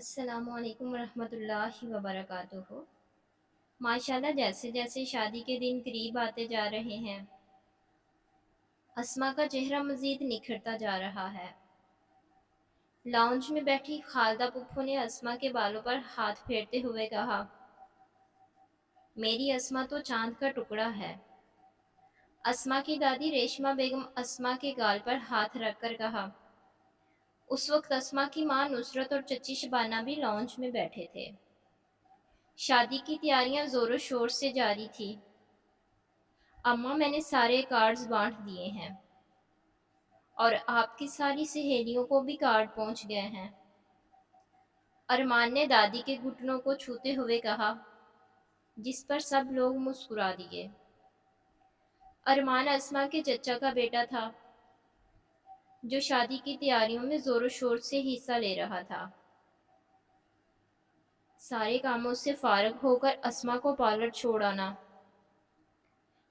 السلام علیکم ورحمۃ اللہ وبرکاتہ۔ ماشاءاللہ جیسے جیسے شادی کے دن قریب آتے جا رہے ہیں، اسما کا چہرہ مزید نکھرتا جا رہا ہے۔ لاؤنج میں بیٹھی خالدہ پپھو نے اسما کے بالوں پر ہاتھ پھیرتے ہوئے کہا، میری اسما تو چاند کا ٹکڑا ہے۔ اسما کی دادی ریشمہ بیگم اسما کے گال پر ہاتھ رکھ کر کہا۔ اس وقت اسما کی ماں نصرت اور چچی شبانہ بھی لاؤنج میں بیٹھے تھے۔ شادی کی تیاریاں زور و شور سے جاری تھی۔ اماں میں نے سارے کارڈز بانٹ دیے ہیں اور آپ کی ساری سہیلیوں کو بھی کارڈ پہنچ گئے ہیں۔ ارمان نے دادی کے گھٹنوں کو چھوتے ہوئے کہا، جس پر سب لوگ مسکرا دیے۔ ارمان اسما کے چچا کا بیٹا تھا جو شادی کی تیاریوں میں زور و شور سے حصہ لے رہا تھا۔ سارے کاموں سے فارغ ہو کر اسما کو پارلر چھوڑ آنا۔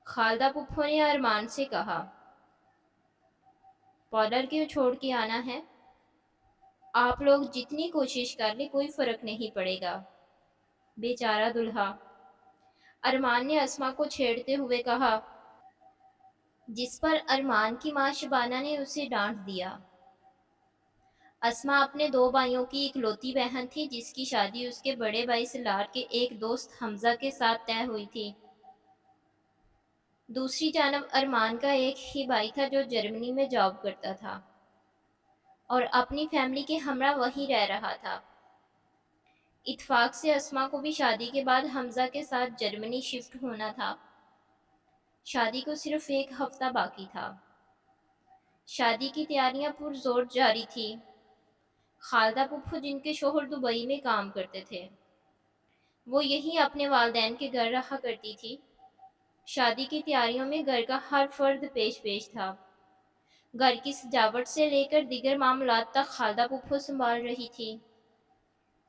خالدہ پپھو نے ارمان سے کہا، پارلر کیوں چھوڑ کے آنا ہے؟ آپ لوگ جتنی کوشش کر لیں کوئی فرق نہیں پڑے گا، بیچارہ دلہا۔ ارمان نے اسما کو چھیڑتے ہوئے کہا، جس پر ارمان کی ماں شبانہ نے اسے ڈانٹ دیا۔ اسما اپنے دو بھائیوں کی اکلوتی بہن تھی جس کی شادی اس کے بڑے بھائی سلار کے ایک دوست حمزہ کے ساتھ طے ہوئی تھی۔ دوسری جانب ارمان کا ایک ہی بھائی تھا جو جرمنی میں جاب کرتا تھا اور اپنی فیملی کے ہمراہ وہیں رہ رہا تھا۔ اتفاق سے اسما کو بھی شادی کے بعد حمزہ کے ساتھ جرمنی شفٹ ہونا تھا۔ شادی کو صرف ایک ہفتہ باقی تھا۔ شادی کی تیاریاں پرزور جاری تھی۔ خالدہ پپھو جن کے شوہر دبئی میں کام کرتے تھے، وہ یہیں اپنے والدین کے گھر رہا کرتی تھی۔ شادی کی تیاریوں میں گھر کا ہر فرد پیش تھا۔ گھر کی سجاوٹ سے لے کر دیگر معاملات تک خالدہ پپھو سنبھال رہی تھی۔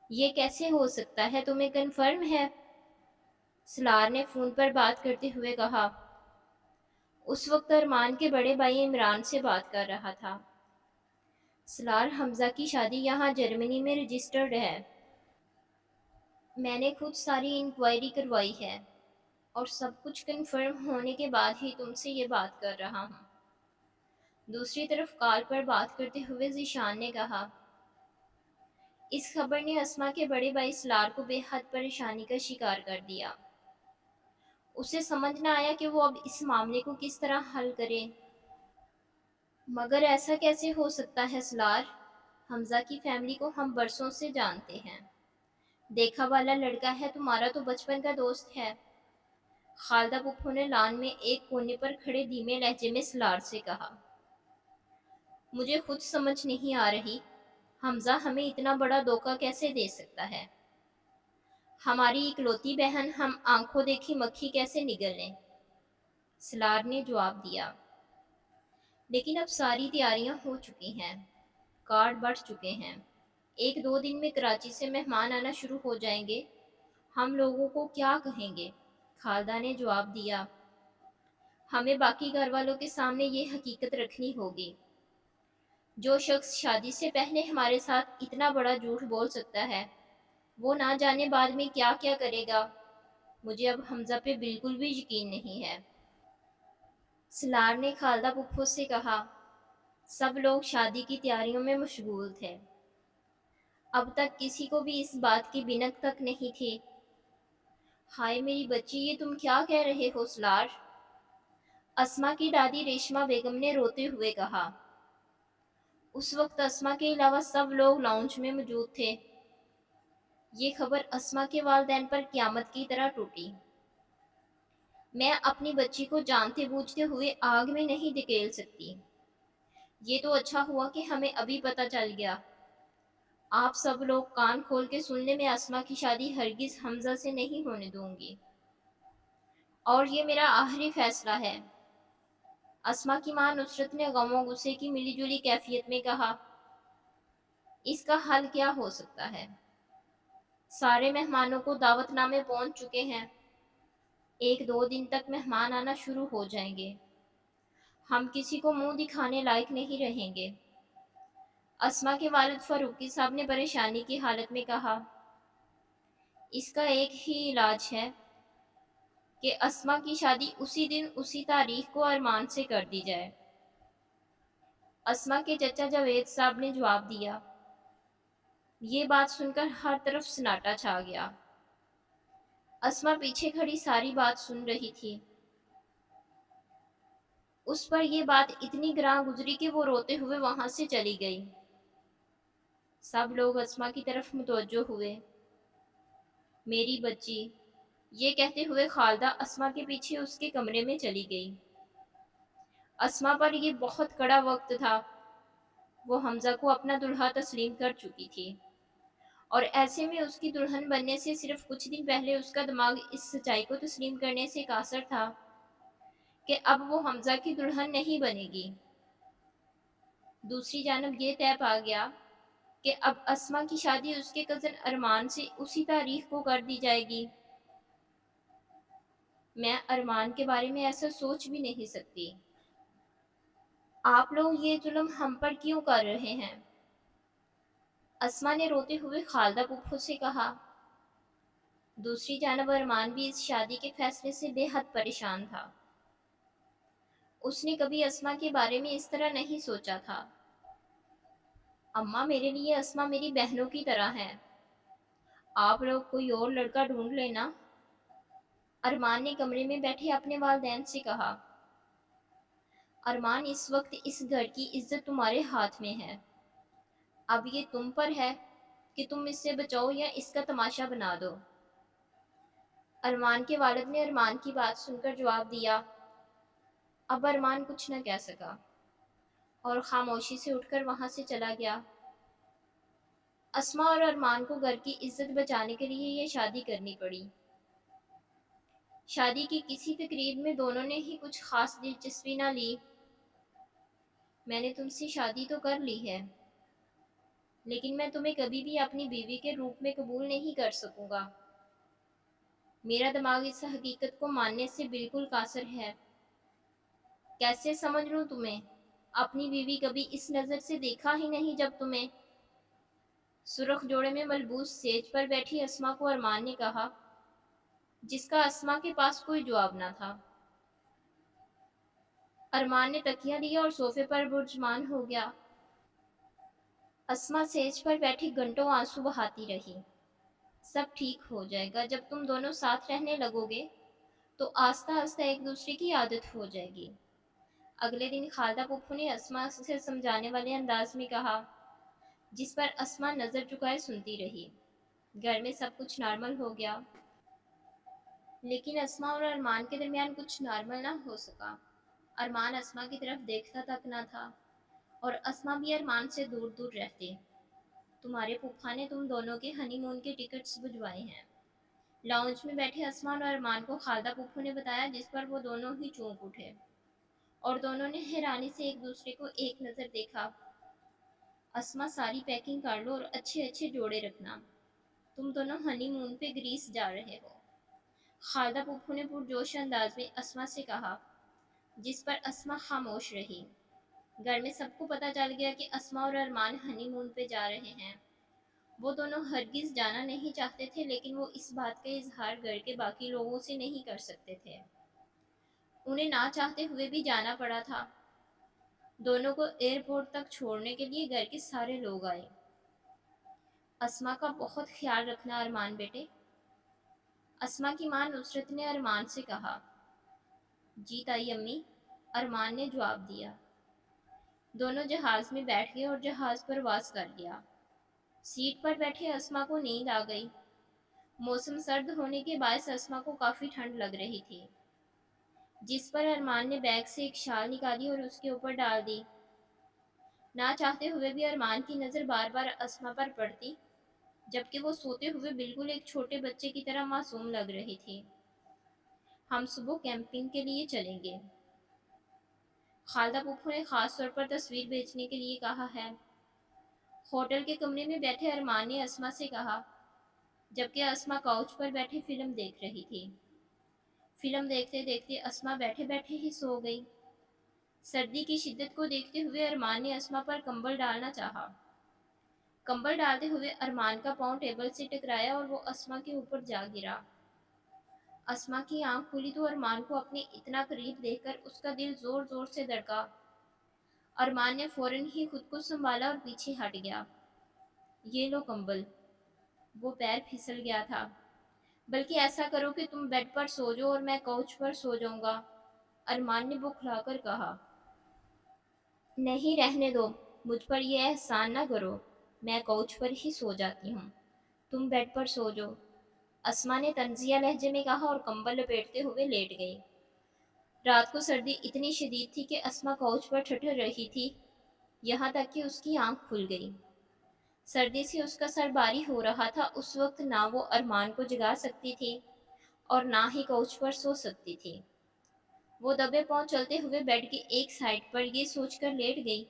یہ کیسے ہو سکتا ہے، تمہیں کنفرم ہے؟ سلار نے فون پر بات کرتے ہوئے کہا۔ اس وقت ارمان کے بڑے بھائی عمران سے بات کر رہا تھا۔ سلار، حمزہ کی شادی یہاں جرمنی میں رجسٹرڈ ہے۔ میں نے خود ساری انکوائری کروائی ہے اور سب کچھ کنفرم ہونے کے بعد ہی تم سے یہ بات کر رہا ہوں۔ دوسری طرف کال پر بات کرتے ہوئے ذیشان نے کہا۔ اس خبر نے اسما کے بڑے بھائی سلار کو بے حد پریشانی کا شکار کر دیا۔ اسے سمجھ نہ آیا کہ وہ اب اس معاملے کو کس طرح حل کرے۔ مگر ایسا کیسے ہو سکتا ہے سلار؟ حمزہ کی فیملی کو ہم برسوں سے جانتے ہیں۔ دیکھا والا لڑکا ہے، تمہارا تو بچپن کا دوست ہے۔ خالدہ پپھو نے لان میں ایک کونے پر کھڑے دھیمے لہجے میں سلار سے کہا۔ مجھے خود سمجھ نہیں آ رہی، حمزہ ہمیں اتنا بڑا دھوکہ کیسے دے سکتا ہے؟ ہماری اکلوتی بہن، ہم آنکھوں دیکھی مکھی کیسے نگل لیں؟ سلار نے جواب دیا۔ لیکن اب ساری تیاریاں ہو چکی ہیں، کارڈ بٹ چکے ہیں، ایک دو دن میں کراچی سے مہمان آنا شروع ہو جائیں گے، ہم لوگوں کو کیا کہیں گے؟ خالدہ نے جواب دیا۔ ہمیں باقی گھر والوں کے سامنے یہ حقیقت رکھنی ہوگی۔ جو شخص شادی سے پہلے ہمارے ساتھ اتنا بڑا جھوٹ بول سکتا ہے، وہ نہ جانے بعد میں کیا کیا کرے گا۔ مجھے اب حمزہ پہ بالکل بھی یقین نہیں ہے۔ سلار نے خالدہ پپھو سے کہا۔ سب لوگ شادی کی تیاریوں میں مشغول تھے۔ اب تک کسی کو بھی اس بات کی بھنک تک نہیں تھی۔ ہائے میری بچی، یہ تم کیا کہہ رہے ہو سلار؟ اسما کی دادی ریشمہ بیگم نے روتے ہوئے کہا۔ اس وقت اسما کے علاوہ سب لوگ لاؤنج میں موجود تھے۔ یہ خبر اسما کے والدین پر قیامت کی طرح ٹوٹی۔ میں اپنی بچی کو جانتے بوجھتے ہوئے آگ میں نہیں دھکیل سکتی۔ یہ تو اچھا ہوا کہ ہمیں ابھی پتہ چل گیا۔ آپ سب لوگ کان کھول کے سن لیں، میں اسما کی شادی ہرگز حمزہ سے نہیں ہونے دوں گی، اور یہ میرا آخری فیصلہ ہے۔ اسما کی ماں نصرت نے غم و غصے کی ملی جلی کیفیت میں کہا۔ اس کا حل کیا ہو سکتا ہے؟ سارے مہمانوں کو دعوت نامے پہنچ چکے ہیں، ایک دو دن تک مہمان آنا شروع ہو جائیں گے، ہم کسی کو منہ دکھانے لائق نہیں رہیں گے۔ اسما کے والد فاروقی صاحب نے پریشانی کی حالت میں کہا، اس کا ایک ہی علاج ہے کہ اسما کی شادی اسی دن اسی تاریخ کو ارمان سے کر دی جائے۔ اسما کے چچا جاوید صاحب نے جواب دیا۔ یہ بات سن کر ہر طرف سناٹا چھا گیا۔ اسما پیچھے کھڑی ساری بات سن رہی تھی۔ اس پر یہ بات اتنی گراں گزری کہ وہ روتے ہوئے وہاں سے چلی گئی۔ سب لوگ اسما کی طرف متوجہ ہوئے۔ میری بچی، یہ کہتے ہوئے خالدہ اسما کے پیچھے اس کے کمرے میں چلی گئی۔ اسما پر یہ بہت کڑا وقت تھا۔ وہ حمزہ کو اپنا دلہا تسلیم کر چکی تھی، اور ایسے میں اس کی دلہن بننے سے صرف کچھ دن پہلے اس کا دماغ اس سچائی کو تسلیم کرنے سے قاصر تھا کہ اب وہ حمزہ کی دلہن نہیں بنے گی۔ دوسری جانب یہ طے پا گیا کہ اب اسما کی شادی اس کے کزن ارمان سے اسی تاریخ کو کر دی جائے گی۔ میں ارمان کے بارے میں ایسا سوچ بھی نہیں سکتی۔ آپ لوگ یہ ظلم ہم پر کیوں کر رہے ہیں؟ اسما نے روتے ہوئے خالدہ پھپھو سے کہا۔ دوسری جانب ارمان بھی اس شادی کے فیصلے سے بے حد پریشان تھا۔ اس نے کبھی اسما کے بارے میں اس طرح نہیں سوچا تھا۔ اماں، میرے لیے اسما میری بہنوں کی طرح ہے۔ آپ لوگ کوئی اور لڑکا ڈھونڈ لینا۔ ارمان نے کمرے میں بیٹھے اپنے والدین سے کہا۔ ارمان، اس وقت اس گھر کی عزت تمہارے ہاتھ میں ہے۔ اب یہ تم پر ہے کہ تم اس سے بچاؤ یا اس کا تماشا بنا دو۔ ارمان کے والد نے ارمان کی بات سن کر جواب دیا۔ اب ارمان کچھ نہ کہہ سکا اور خاموشی سے اٹھ کر وہاں سے چلا گیا۔ اسما اور ارمان کو گھر کی عزت بچانے کے لیے یہ شادی کرنی پڑی۔ شادی کی کسی تقریب میں دونوں نے ہی کچھ خاص دلچسپی نہ لی۔ میں نے تم سے شادی تو کر لی ہے، لیکن میں تمہیں کبھی بھی اپنی بیوی کے روپ میں قبول نہیں کر سکوں گا۔ میرا دماغ اس حقیقت کو ماننے سے بالکل قاصر ہے۔ کیسے سمجھ لوں تمہیں؟ اپنی بیوی کبھی اس نظر سے دیکھا ہی نہیں جب تمہیں۔ سرخ جوڑے میں ملبوس سیج پر بیٹھی اسما کو ارمان نے کہا، جس کا اسما کے پاس کوئی جواب نہ تھا۔ ارمان نے تکیہ لیا اور صوفے پر برجمان ہو گیا۔ اسما سیج پر بیٹھی گھنٹوں آنسو بہاتی رہی۔ سب ٹھیک ہو جائے گا۔ جب تم دونوں ساتھ رہنے لگو گے تو آہستہ آہستہ ایک دوسرے کی عادت ہو جائے گی۔ اگلے دن خالدہ پھپھو نے اسما سے سمجھانے والے انداز میں کہا، جس پر اسما نظر جھکائے سنتی رہی۔ گھر میں سب کچھ نارمل ہو گیا، لیکن اسما اور ارمان کے درمیان کچھ نارمل نہ ہو سکا۔ ارمان اسما کی طرف دیکھتا تک نہ تھا اور اسما بھی ارمان سے دور دور رہتے۔ تمہارے پھپھا نے تم دونوں کے ہنی مون کے ٹکٹس بھجوائے ہیں، لاؤنج میں بیٹھے اسما اور ارمان کو خالدہ پھپھو نے بتایا، جس پر وہ دونوں ہی چونک اٹھے اور دونوں نے حیرانی سے ایک دوسرے کو ایک نظر دیکھا۔ اسما، ساری پیکنگ کر لو اور اچھے اچھے جوڑے رکھنا، تم دونوں ہنی مون پہ گریس جا رہے ہو، خالدہ پھپھو نے پرجوش انداز میں اسما سے کہا، جس پر اسما خاموش رہی۔ گھر میں سب کو پتہ چل گیا کہ اسما اور ارمان ہنی مون پہ جا رہے ہیں۔ وہ دونوں ہرگز جانا نہیں چاہتے تھے، لیکن وہ اس بات کا اظہار گھر کے باقی لوگوں سے نہیں کر سکتے تھے۔ انہیں نہ چاہتے ہوئے بھی جانا پڑا تھا۔ دونوں کو ایئرپورٹ تک چھوڑنے کے لیے گھر کے سارے لوگ آئے۔ اسما کا بہت خیال رکھنا ارمان بیٹے، اسما کی ماں نصرت نے ارمان سے کہا۔ جی تائی امی، ارمان نے جواب دیا۔ دونوں جہاز میں بیٹھ گئے اور جہاز پرواز کر گیا۔ سیٹ پر بیٹھے اسما کو نیند آ گئی۔ موسم سرد ہونے کے باعث اسما کو کافی ٹھنڈ لگ رہی تھی، جس پر ارمان نے بیگ سے ایک شال نکالی اور اس کے اوپر ڈال دی۔ نہ چاہتے ہوئے بھی ارمان کی نظر بار بار اسما پر پڑتی، جبکہ وہ سوتے ہوئے بالکل ایک چھوٹے بچے کی طرح معصوم لگ رہی تھی۔ ہم صبح کیمپنگ کے لیے چلیں گے، خالدہ پھپھو نے خاص طور پر تصویر بھیجنے کے لیے کہا ہے، ہوٹل کے کمرے میں بیٹھے ارمان نے اسما سے کہا، جبکہ اسما کاؤچ پر بیٹھے فلم دیکھ رہی تھی۔ فلم دیکھتے دیکھتے اسما بیٹھے بیٹھے ہی سو گئی۔ سردی کی شدت کو دیکھتے ہوئے ارمان نے اسما پر کمبل ڈالنا چاہا، कंबल डालते हुए अरमान का पाँव टेबल से टकराया और वो अस्मा के ऊपर जा गिरा। अस्मा की आंख खुली तो अरमान को अपने इतना करीब देखकर उसका दिल जोर जोर से धड़का। अरमान ने फौरन ही खुद को संभाला और पीछे हट गया। ये लो कंबल। वो पैर फिसल गया था। बल्कि ऐसा करो कि तुम बेड पर सो जाओ और मैं काउच पर सो जाऊंगा, अरमान ने बुखलाकर कहा। नहीं, रहने दो। मुझ पर यह एहसान ना करो। मैं काउच पर ही सो जाती हूँ। तुम बेड पर सो जाओ, अस्मा ने तंजिया लहजे में कहा और कंबल लपेटते हुए लेट गई। रात को सर्दी इतनी शदीद थी कि अस्मा काउच पर ठठर रही थी, यहाँ तक कि उसकी आंख खुल गई। सर्दी से उसका सर भारी हो रहा था। उस वक्त ना वो अरमान को जगा सकती थी और ना ही काउच पर सो सकती थी। वो दबे पांव चलते हुए बेड की एक साइड पर ये सोचकर लेट गई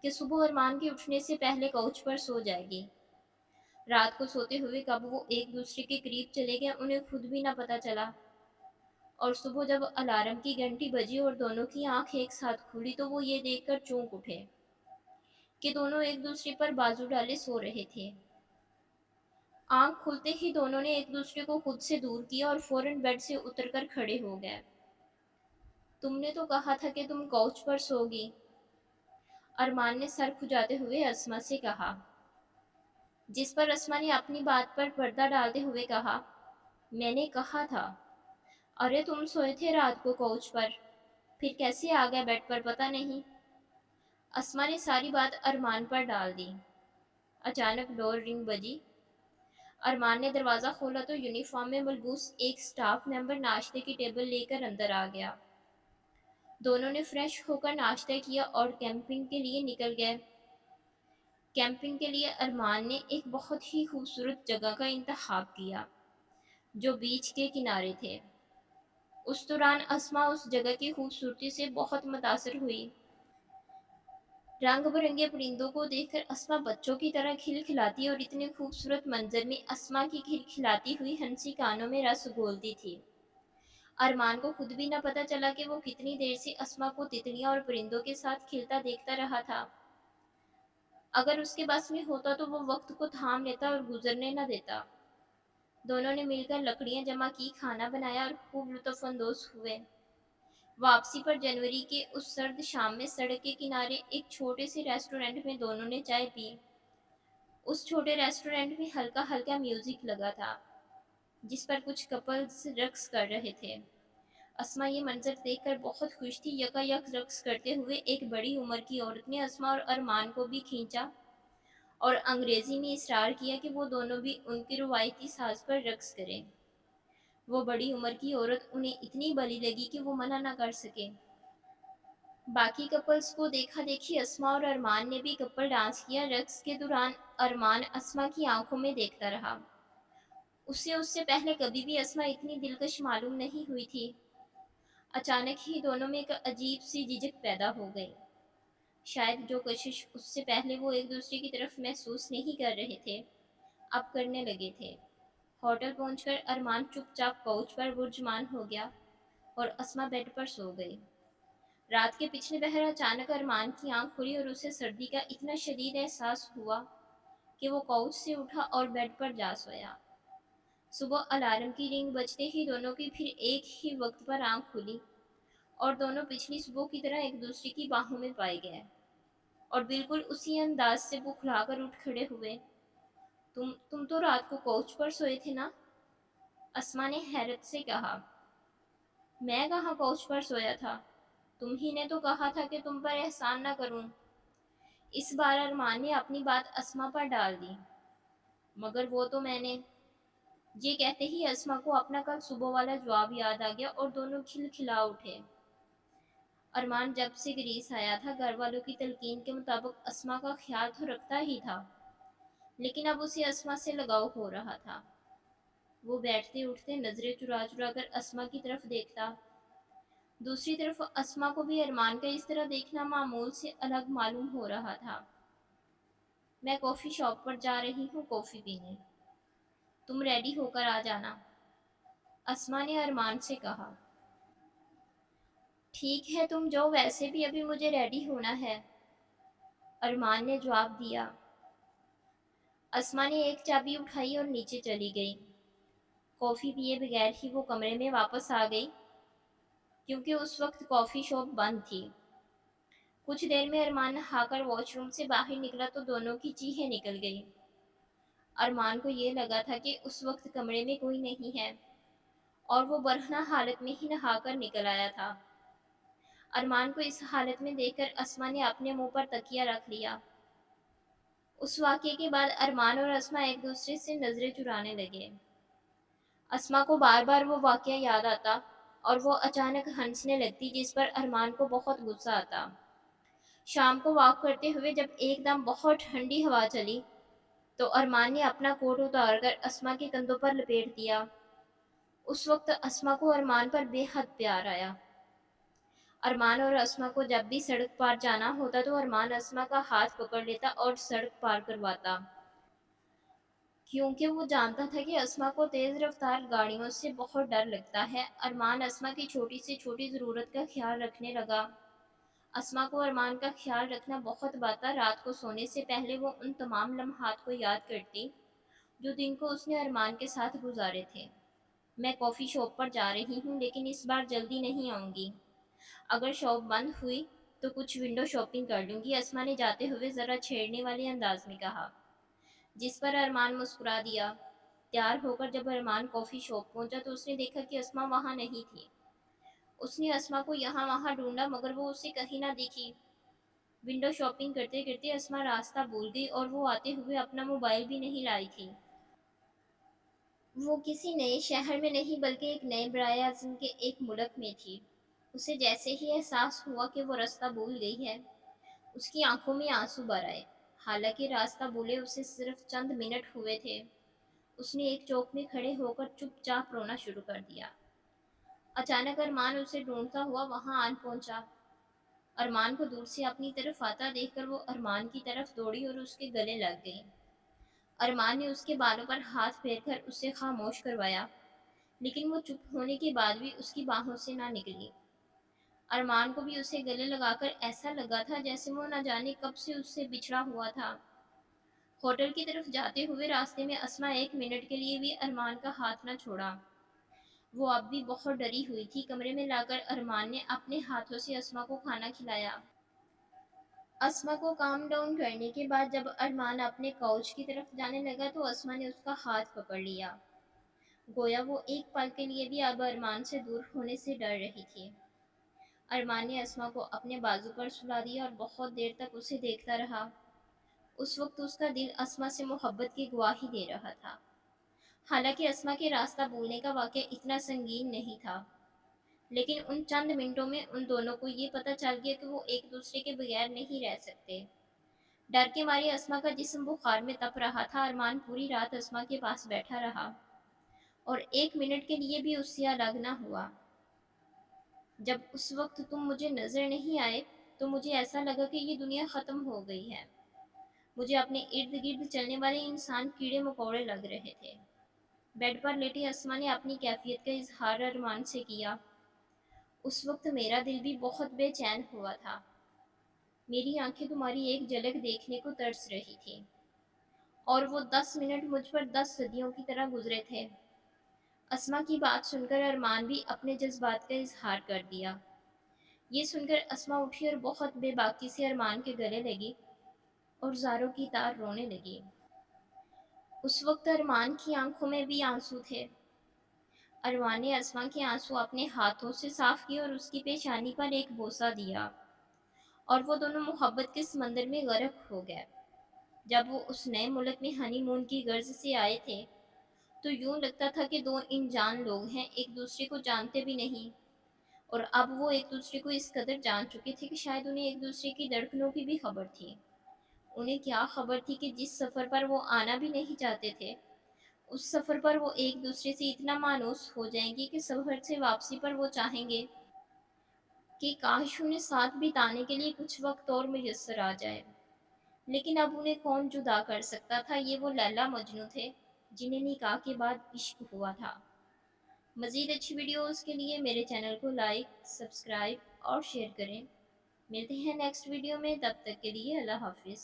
कि सुबह अरमान के उठने से पहले काउच पर सो जाएगी। रात को सोते हुए कब वो एक दूसरे के करीब चले गए उन्हें खुद भी ना पता चला। और सुबह जब अलार्म की घंटी बजी और दोनों की आंख एक साथ खुली तो वो ये देखकर चौंक उठे कि दोनों एक दूसरे पर बाजू डाले सो रहे थे। आंख खुलते ही दोनों ने एक दूसरे को खुद से दूर किया और फौरन बेड से उतरकर खड़े हो गए। तुमने तो कहा था कि तुम काउच पर सोगी, अरमान ने सर खुजाते हुए अस्मा से कहा। जिस पर अस्मा ने अपनी बात पर पर्दा डालते हुए कहा, मैंने कहा था। अरे तुम सोए थे रात को काउच पर, फिर कैसे आ गए बेड पर पता नहीं। अस्मा ने सारी बात अरमान पर डाल दी। अचानक डोर रिंग बजी। अरमान ने दरवाज़ा खोला तो यूनिफॉर्म में मलबूस एक स्टाफ मेंबर नाश्ते की टेबल लेकर अंदर आ गया। दोनों ने फ्रेश होकर नाश्ता किया और कैंपिंग के लिए निकल गए। कैंपिंग के लिए अरमान ने एक बहुत ही खूबसूरत जगह का इंतखाब किया जो बीच के किनारे थे। उस दौरान अस्मा उस जगह की खूबसूरती से बहुत मुतासर हुई। रंग बिरंगे परिंदों को देखकर अस्मा बच्चों की तरह खिलखिलाती और इतने खूबसूरत मंजर में अस्मा की खिलखिलाती हुई हंसी कानों में रस घोलती थी। अरमान को खुद भी न पता चला कि वो कितनी देर से अस्मा को तितलियां और परिंदों के साथ खिलता देखता रहा था। अगर उसके बस में होता तो वो वक्त को थाम लेता और गुजरने न देता। दोनों ने मिलकर लकड़ियां जमा की, खाना बनाया और खूब लुत्फानंदोज हुए। वापसी पर जनवरी के उस सर्द शाम में सड़क के किनारे एक छोटे से रेस्टोरेंट में दोनों ने चाय पी। उस छोटे रेस्टोरेंट में हल्का हल्का म्यूजिक लगा था जिस पर कुछ कपल्स रक्स कर रहे थे। अस्मा ये मंजर देखकर बहुत खुश थी। यकायक रक्स करते हुए एक बड़ी उम्र की औरत ने अस्मा और अरमान को भी खींचा और अंग्रेजी में इसरार किया कि वो दोनों भी उनकी रुवायती साज पर रक्स करें। वो बड़ी उम्र की औरत उन्हें इतनी भली लगी कि वो मना न कर सके। बाकी कपल्स को देखा देखी अस्मा और अरमान ने भी कपल डांस किया। रक्स के दौरान अरमान अस्मा की आंखों में देखता रहा। उसे उससे पहले कभी भी अस्मा इतनी दिलकश मालूम नहीं हुई थी। अचानक ही दोनों में एक अजीब सी झिझक पैदा हो गई। शायद जो कशिश उससे पहले वो एक दूसरे की तरफ महसूस नहीं कर रहे थे अब करने लगे थे। होटल पहुंचकर अरमान चुपचाप काउच पर बुर्जमान हो गया और अस्मा बेड पर सो गई। रात के पिछले पहर अचानक अरमान की आंख खुली और उसे सर्दी का इतना शदीद एहसास हुआ कि वो काउच से उठा और बेड पर जा सोया। सुबह अलार्म की रिंग बजते ही दोनों की फिर एक ही वक्त पर आंख खुली और दोनों पिछली सुबह की तरह एक दूसरे की बाहों में पाए गए और बिल्कुल उसी अंदाज से बुखलाकर उठ खड़े हुए। तुम तो रात को काउच पर सोए थे ना, अस्मा ने हैरत से कहा। मैं कहाँ काउच पर सोया था, तुम ही ने तो कहा था कि तुम पर एहसान ना करूं। इस बार अरमान ने अपनी बात अस्मा पर डाल दी। मगर वो तो मैंने। ये कहते ही अस्मा को अपना कल सुबह वाला जवाब याद आ गया और दोनों खिलखिला उठे। अरमान जब से ग्रीस आया था घर वालों की तलकीन के मुताबिक अस्मा का ख्याल तो रखता ही था, लेकिन अब उसे अस्मा से लगाव हो रहा था। वो बैठते उठते नजरें चुरा चुरा कर अस्मा की तरफ देखता। दूसरी तरफ अस्मा को भी अरमान का इस तरह देखना मामूल से अलग मालूम हो रहा था। मैं कॉफ़ी शॉप पर जा रही हूँ कॉफ़ी पीने, तुम रेडी होकर आ जाना, अस्मा ने अरमान से कहा। ठीक है तुम जाओ, वैसे भी अभी मुझे रेडी होना है, अरमान ने जवाब दिया। अस्मा ने एक चाबी उठाई और नीचे चली गई। कॉफ़ी पिए बगैर ही वो कमरे में वापस आ गई, क्योंकि उस वक्त कॉफ़ी शॉप बंद थी। कुछ देर में अरमान नहाकर वॉशरूम से बाहर निकला तो दोनों की चीखें निकल गई। अरमान को ये लगा था कि उस वक्त कमरे में कोई नहीं है, और वो बरहना हालत में ही नहाकर निकल आया था। अरमान को इस हालत में देखकर अस्मा ने अपने मुंह पर तकिया रख लिया। उस वाक़ये के बाद अरमान और अस्मा एक दूसरे से नज़रें चुराने लगे। अस्मा को बार बार वो वाक़या याद आता और वो अचानक हंसने लगती, जिस पर अरमान को बहुत गुस्सा आता। शाम को वॉक करते हुए जब एकदम बहुत ठंडी हवा चली तो अरमान ने अपना कोट उतारकर अस्मा के कंधों पर लपेट दिया। उस वक्त अस्मा को अरमान पर बेहद प्यार आया। अरमान और अस्मा को जब भी सड़क पार जाना होता तो अरमान अस्मा का हाथ पकड़ लेता और सड़क पार करवाता, क्योंकि वो जानता था कि अस्मा को तेज रफ्तार गाड़ियों से बहुत डर लगता है। अरमान अस्मा की छोटी से छोटी ज़रूरत का ख्याल रखने लगा। अस्मा को अरमान का ख्याल रखना बहुत बाता। रात को सोने से पहले वो उन तमाम लम्हात को याद करती जो दिन को उसने अरमान के साथ गुजारे थे। मैं कॉफ़ी शॉप पर जा रही हूँ, लेकिन इस बार जल्दी नहीं आऊँगी। अगर शॉप बंद हुई तो कुछ विंडो शॉपिंग कर लूँगी, अस्मा ने जाते हुए ज़रा छेड़ने वाले अंदाज में कहा, जिस पर अरमान मुस्कुरा दिया। तैयार होकर जब अरमान कॉफ़ी शॉप पहुंचा तो उसने देखा कि अस्मा वहां नहीं थी। उसने अस्मा को यहाँ वहां ढूंढा, मगर वो उसे कहीं ना दिखी। विंडो शॉपिंग करते करते अस्मा रास्ता भूल गई और वो आते हुए अपना मोबाइल भी नहीं लाई थी। वो किसी नए शहर में नहीं, बल्कि एक नए बराए आज़म के एक मुल्क में थी। उसे जैसे ही एहसास हुआ कि वो रास्ता भूल गई है, उसकी आंखों में आंसू भर आए। हालांकि रास्ता भूले उसे सिर्फ चंद मिनट हुए थे, उसने एक चौक में खड़े होकर चुपचाप रोना शुरू कर दिया। अचानक अरमान उसे ढूंढता हुआ वहां आन पहुंचा। अरमान को दूर से अपनी तरफ आता देखकर वो अरमान की तरफ दौड़ी और उसके गले लग गई। अरमान ने उसके बालों पर हाथ फेरकर उसे खामोश करवाया, लेकिन वो चुप होने के बाद भी उसकी बाहों से ना निकली। अरमान को भी उसे गले लगाकर ऐसा लगा था जैसे वो न जाने कब से उससे बिछड़ा हुआ था। होटल की तरफ जाते हुए रास्ते में अस्मा एक मिनट के लिए भी अरमान का हाथ न छोड़ा। वो अब भी बहुत डरी हुई थी। कमरे में लाकर अरमान ने अपने हाथों से अस्मा को खाना खिलाया। अस्मा को काम डाउन करने के बाद जब अरमान अपने काउच की तरफ जाने लगा तो अस्मा ने उसका हाथ पकड़ लिया, गोया वो एक पल के लिए भी अब अरमान से दूर होने से डर रही थी। अरमान ने अस्मा को अपने बाजू पर सुला दिया और बहुत देर तक उसे देखता रहा। उस वक्त उसका दिल अस्मा से मोहब्बत की गवाही दे रहा था। हालांकि अस्मा के रास्ता भूलने का वाक़या इतना संगीन नहीं था, लेकिन उन चंद मिनटों में उन दोनों को ये पता चल गया कि वो एक दूसरे के बगैर नहीं रह सकते। डर के मारे अस्मा का जिस्म बुखार में तप रहा था। अरमान पूरी रात अस्मा के पास बैठा रहा और एक मिनट के लिए भी उससे अलग न हुआ। जब उस वक्त तुम मुझे नजर नहीं आए तो मुझे ऐसा लगा कि ये दुनिया खत्म हो गई है। मुझे अपने इर्द गिर्द चलने वाले इंसान कीड़े मकोड़े लग रहे थे। बेड पर लेटी अस्मा ने अपनी कैफियत का इजहार अरमान से किया। उस वक्त मेरा दिल भी बहुत बेचैन हुआ था। मेरी आंखें तुम्हारी एक झलक देखने को तरस रही थी, और वो 10 मिनट मुझ पर 10 सदियों की तरह गुजरे थे। अस्मा की बात सुनकर अरमान भी अपने जज्बात का इजहार कर दिया। ये सुनकर अस्मा उठी और बहुत बेबाकी से अरमान के गले लगी और ज़ारों की तार रोने लगी। उस वक्त अरमान की आंखों में भी आंसू थे। अरमान ने अस्मा के आंसू अपने हाथों से साफ किए और उसकी पेशानी पर एक बोसा दिया, और वो दोनों मोहब्बत के समंदर में गर्क हो गए। जब वो उस नए मुल्क में हनीमून की गर्ज से आए थे तो यूं लगता था कि दो अनजान लोग हैं, एक दूसरे को जानते भी नहीं। और अब वो एक दूसरे को इस कदर जान चुके थे कि शायद उन्हें एक दूसरे की धड़कनों की भी खबर थी। उन्हें क्या खबर थी कि जिस सफ़र पर वो आना भी नहीं चाहते थे, उस सफ़र पर वो एक दूसरे से इतना मानूस हो जाएंगे कि सफ़र से वापसी पर वो चाहेंगे कि काश उन्हें साथ बिताने के लिए कुछ वक्त और मुयस्सर आ जाए। लेकिन अब उन्हें कौन जुदा कर सकता था। ये वो लैला मजनू थे जिन्हें निकाह के बाद इश्क हुआ था। मज़ीद अच्छी वीडियोज़ के लिए मेरे चैनल को लाइक, सब्सक्राइब और शेयर करें। मिलते हैं नेक्स्ट वीडियो में, तब तक के लिए अल्लाह हाफिज़।